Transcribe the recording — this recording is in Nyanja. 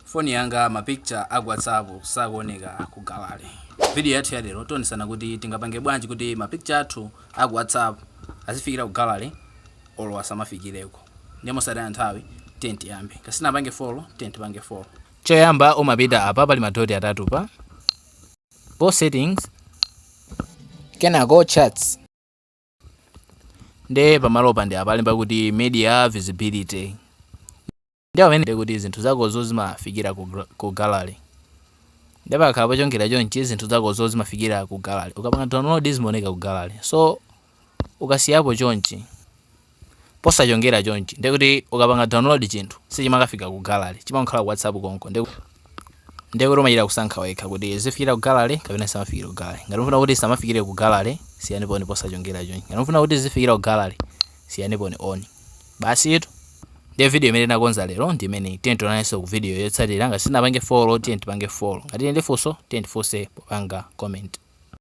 Phone yanga mapicture aku WhatsApp sakuoneka ku gallery. Video yathu ya lero tonisana kuti tingapange bwanji kuti mapicture athu aku WhatsApp azifikira ku gallery olo asamafikireko. Ndemo sadana nthawi tent yambe. Kasina pange follow tent pange follow. Choyamba umapita apa pali madoti atatu pa. Go settings. Kena go chats. Nde pamalo pande apalemba kuti media visibility. Ndio amene kuti zinthu zako zozimafikira ku gallery. Ndipo akaba chongera chonchi zinthu zako zozimafikira ku gallery. Ukapanga download zimoneka ku gallery. So ukasiyapo chonchi posa chongera chonchi. Ndio kuti ukapanga download chinthu sichimakafika ku gallery. Chimakhala ku WhatsApp konko. Ndio kuti umayira kusankha wekha kuti zifikira ku gallery kapena samafikira ku gallery. Ngati unafuna kuti samafikire ku gallery siyani pone posa chongera chonchi. Ngati unafuna kuti zifikira ku gallery siyani pone on. Basi itu the video imene nakonza lero ndi imene tento nayenso ku video yotsatira ngati sinapange follow tenti pange follow ngati ndi funso tenti funse panga comment.